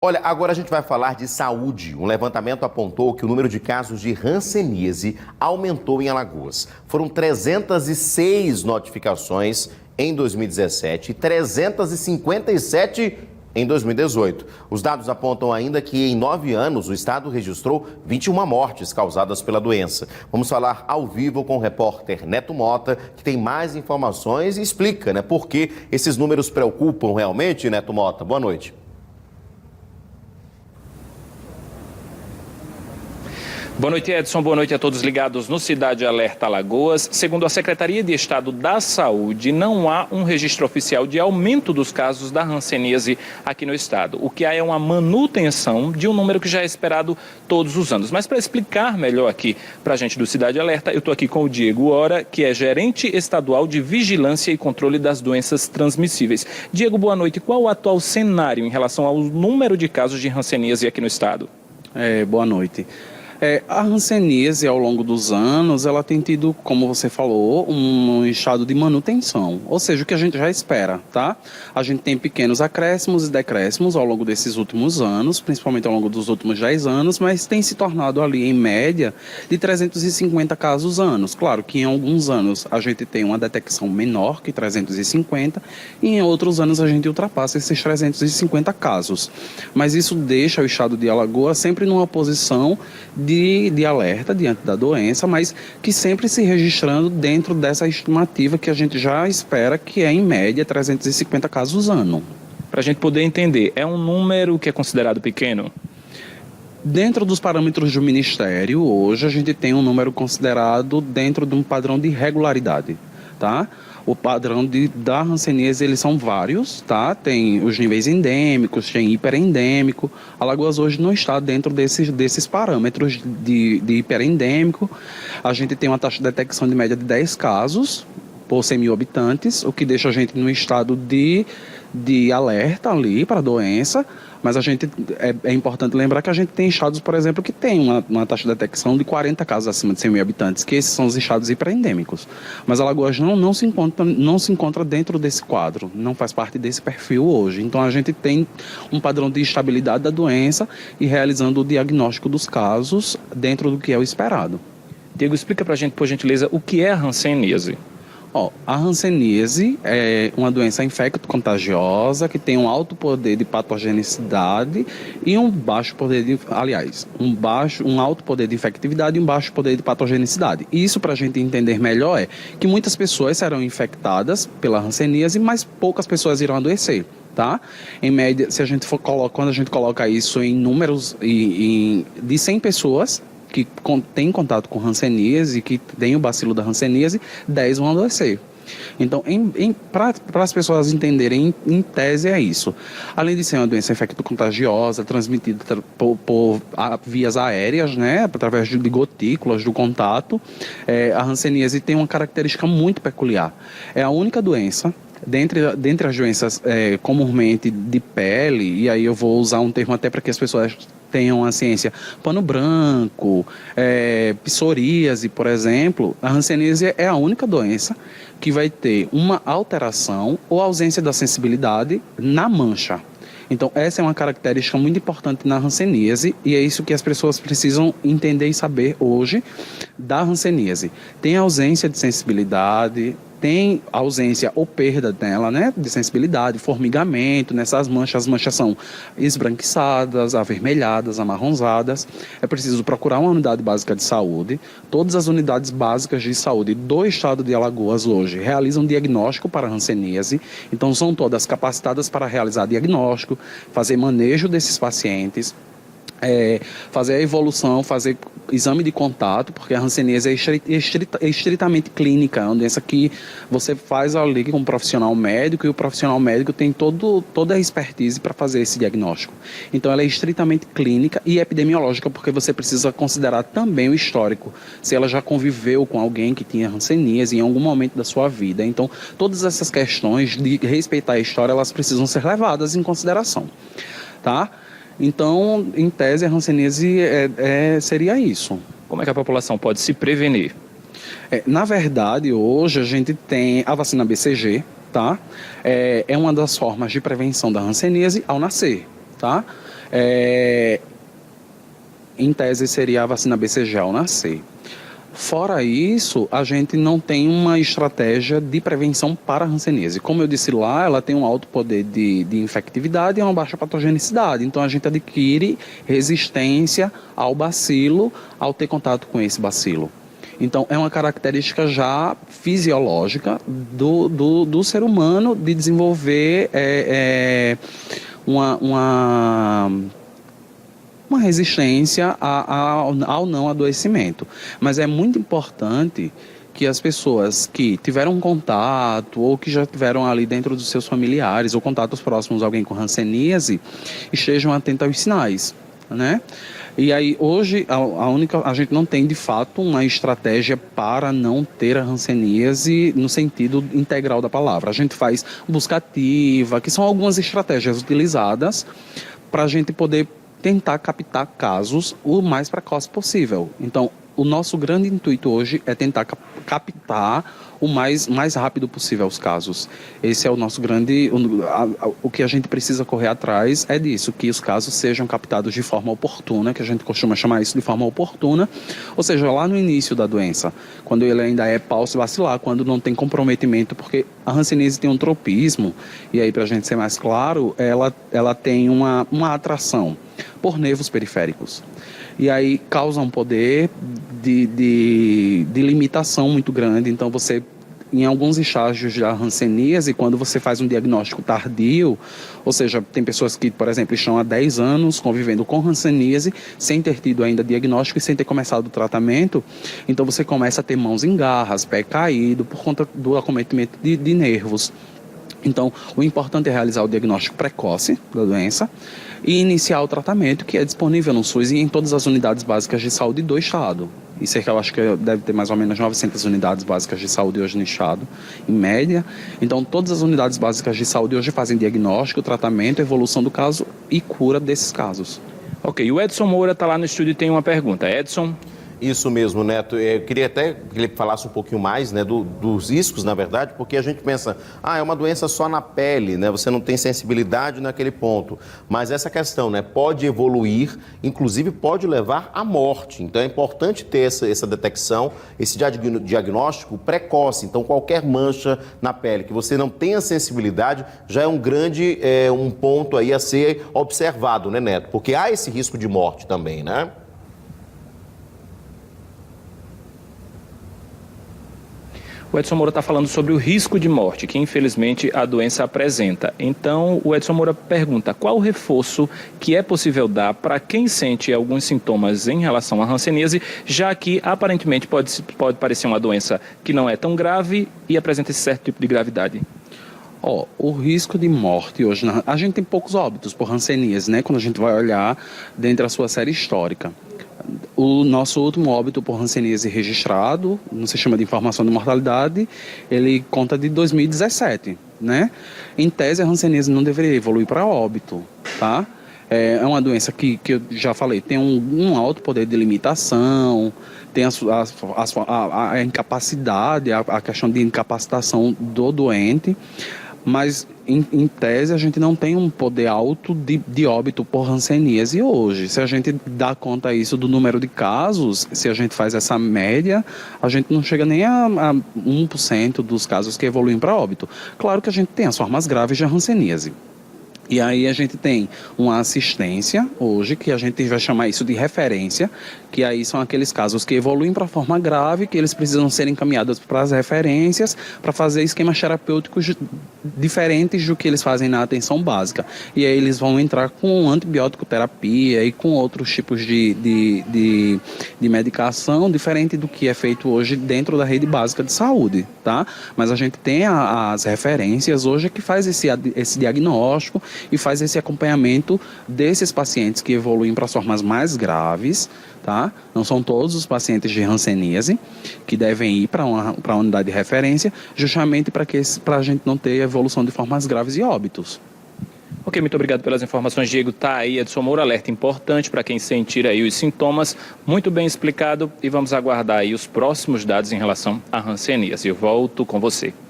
Olha, agora a gente vai falar de saúde. Um levantamento apontou que o número de casos de hanseníase aumentou em Alagoas. Foram 306 notificações em 2017 e 357 em 2018. Os dados apontam ainda que em 9 anos o estado registrou 21 mortes causadas pela doença. Vamos falar ao vivo com o repórter Neto Mota, que tem mais informações e explica, por que esses números preocupam realmente, Neto Mota. Boa noite. Boa noite, Edson. Boa noite a todos ligados no Cidade Alerta Alagoas. Segundo a Secretaria de Estado da Saúde, não há um registro oficial de aumento dos casos da hanseníase aqui no estado. O que há é uma manutenção de um número que já é esperado todos os anos. Mas para explicar melhor aqui para a gente do Cidade Alerta, eu estou aqui com o Diego Ora, que é gerente estadual de Vigilância e Controle das Doenças Transmissíveis. Diego, boa noite. Qual o atual cenário em relação ao número de casos de hanseníase aqui no estado? Boa noite. A hanseníase, ao longo dos anos, ela tem tido, como você falou, um estado de manutenção, ou seja, o que a gente já espera, tá? A gente tem pequenos acréscimos e decréscimos ao longo desses últimos anos, principalmente ao longo dos últimos 10 anos, mas tem se tornado ali, em média, de 350 casos anos. Claro que em alguns anos a gente tem uma detecção menor que 350 e em outros anos a gente ultrapassa esses 350 casos. Mas isso deixa o estado de Alagoas sempre numa posição de alerta diante da doença, mas que sempre se registrando dentro dessa estimativa que a gente já espera, que é em média 350 casos ano. Para a gente poder entender, é um número que é considerado pequeno? Dentro dos parâmetros do Ministério, hoje a gente tem um número considerado dentro de um padrão de regularidade, tá? O padrão da hanseníase, eles são vários, tá? Tem os níveis endêmicos, tem hiperendêmico. Alagoas hoje não está dentro desses parâmetros de hiperendêmico. A gente tem uma taxa de detecção de média de 10 casos por 100 mil habitantes, o que deixa a gente no estado de alerta ali para a doença. Mas é importante lembrar que a gente tem estados, por exemplo, que tem uma taxa de detecção de 40 casos acima de 100 mil habitantes, que esses são os estados hiperendêmicos. Mas Alagoas não se encontra dentro desse quadro, não faz parte desse perfil hoje. Então a gente tem um padrão de estabilidade da doença e realizando o diagnóstico dos casos dentro do que é o esperado. Diego, explica para a gente, por gentileza, o que é a hanseníase? A hanseníase é uma doença infecto-contagiosa que tem um alto poder de patogenicidade e um baixo poder de, um alto poder de infectividade e um baixo poder de patogenicidade. E isso, para a gente entender melhor, é que muitas pessoas serão infectadas pela hanseníase, mas poucas pessoas irão adoecer. Tá? Em média, quando a gente coloca isso em números de 100 pessoas que têm contato com hanseníase, que têm o bacilo da hanseníase, 10 vão adoecer. Então, para as pessoas entenderem, em tese é isso. Além de ser uma doença infecto-contagiosa, transmitida por vias aéreas, através de gotículas, do contato, a hanseníase tem uma característica muito peculiar. É a única doença dentre as doenças comumente de pele, e aí eu vou usar um termo até para que as pessoas tenham a ciência, pano branco, psoríase, por exemplo, a hanseníase é a única doença que vai ter uma alteração ou ausência da sensibilidade na mancha. Então, essa é uma característica muito importante na hanseníase e é isso que as pessoas precisam entender e saber hoje da hanseníase. Tem ausência de sensibilidade, tem ausência ou perda dela, de sensibilidade, formigamento nessas manchas. As manchas são esbranquiçadas, avermelhadas, amarronzadas. É preciso procurar uma unidade básica de saúde. Todas as unidades básicas de saúde do estado de Alagoas hoje realizam diagnóstico para a hanseníase. Então, são todas capacitadas para realizar diagnóstico, fazer manejo desses pacientes, fazer a evolução, fazer exame de contato, porque a hanseníase é estritamente clínica, é uma doença que você faz ali com um profissional médico e o profissional médico tem toda a expertise para fazer esse diagnóstico. Então ela é estritamente clínica e epidemiológica, porque você precisa considerar também o histórico, se ela já conviveu com alguém que tinha hanseníase em algum momento da sua vida. Então todas essas questões de respeitar a história, elas precisam ser levadas em consideração, tá? Então, em tese, a hanseníase seria isso. Como é que a população pode se prevenir? Na verdade, hoje a gente tem a vacina BCG, tá? É uma das formas de prevenção da hanseníase ao nascer, tá? Em tese seria a vacina BCG ao nascer. Fora isso, a gente não tem uma estratégia de prevenção para a hanseníase. Como eu disse lá, ela tem um alto poder de infectividade e uma baixa patogenicidade. Então, a gente adquire resistência ao bacilo ao ter contato com esse bacilo. Então, é uma característica já fisiológica do ser humano de desenvolver uma resistência ao não adoecimento. Mas é muito importante que as pessoas que tiveram contato ou que já tiveram ali dentro dos seus familiares ou contatos próximos a alguém com hanseníase estejam atentos aos sinais, né? E aí hoje a gente não tem de fato uma estratégia para não ter a hanseníase no sentido integral da palavra. A gente faz busca ativa, que são algumas estratégias utilizadas para a gente poder tentar captar casos o mais precoce possível. Então, o nosso grande intuito hoje é tentar captar o mais rápido possível os casos. Esse é o nosso grande... O que a gente precisa correr atrás é disso, que os casos sejam captados de forma oportuna, que a gente costuma chamar isso de forma oportuna, ou seja, lá no início da doença, quando ele ainda é pauci-bacilar, quando não tem comprometimento, porque a hanseníase tem um tropismo, e aí, para a gente ser mais claro, ela tem uma atração por nervos periféricos. E aí causa um poder de limitação muito grande. Então, você, em alguns estágios da hanseníase, quando você faz um diagnóstico tardio, ou seja, tem pessoas que, por exemplo, estão há 10 anos convivendo com hanseníase, sem ter tido ainda diagnóstico e sem ter começado o tratamento, então você começa a ter mãos em garras, pé caído, por conta do acometimento de nervos. Então, o importante é realizar o diagnóstico precoce da doença e iniciar o tratamento, que é disponível no SUS e em todas as unidades básicas de saúde do Estado. E cerca, eu acho que deve ter mais ou menos 900 unidades básicas de saúde hoje no Estado, em média. Então, todas as unidades básicas de saúde hoje fazem diagnóstico, tratamento, evolução do caso e cura desses casos. Ok, o Edson Moura está lá no estúdio e tem uma pergunta. Edson? Isso mesmo, Neto. Eu queria até que ele falasse um pouquinho mais, né, dos riscos, na verdade, porque a gente pensa, é uma doença só na pele, né, você não tem sensibilidade naquele ponto. Mas essa questão, né, pode evoluir, inclusive pode levar à morte. Então é importante ter essa detecção, esse diagnóstico precoce. Então qualquer mancha na pele que você não tenha sensibilidade já é um ponto aí a ser observado, né, Neto? Porque há esse risco de morte também, né? O Edson Moura está falando sobre o risco de morte, que infelizmente a doença apresenta. Então, o Edson Moura pergunta, qual o reforço que é possível dar para quem sente alguns sintomas em relação à hanseníase, já que aparentemente pode parecer uma doença que não é tão grave e apresenta esse certo tipo de gravidade? O risco de morte hoje, a gente tem poucos óbitos por hanseníase, né? Quando a gente vai olhar dentro da sua série histórica. O nosso último óbito por hanseníase registrado, no sistema de informação de mortalidade, ele conta de 2017, né? Em tese, a hanseníase não deveria evoluir para óbito, tá? É uma doença que eu já falei, tem um alto poder de limitação, tem a incapacidade, a questão de incapacitação do doente, mas em tese a gente não tem um poder alto de óbito por hanseníase hoje. Se a gente dá conta isso do número de casos, se a gente faz essa média, a gente não chega nem a 1% dos casos que evoluem para óbito. Claro que a gente tem as formas graves de hanseníase. E aí a gente tem uma assistência hoje, que a gente vai chamar isso de referência, que aí são aqueles casos que evoluem para a forma grave, que eles precisam ser encaminhados para as referências, para fazer esquemas terapêuticos diferentes do que eles fazem na atenção básica. E aí eles vão entrar com antibiótico terapia e com outros tipos de medicação, diferente do que é feito hoje dentro da rede básica de saúde, tá? Mas a gente tem as referências hoje que faz esse diagnóstico e faz esse acompanhamento desses pacientes que evoluem para as formas mais graves, tá? Não são todos os pacientes de hanseníase que devem ir para uma unidade de referência, justamente para a gente não ter evolução de formas graves e óbitos. Ok, muito obrigado pelas informações, Diego. Tá aí, Edson Moura, alerta importante para quem sentir aí os sintomas, muito bem explicado, e vamos aguardar aí os próximos dados em relação à hanseníase. Eu volto com você.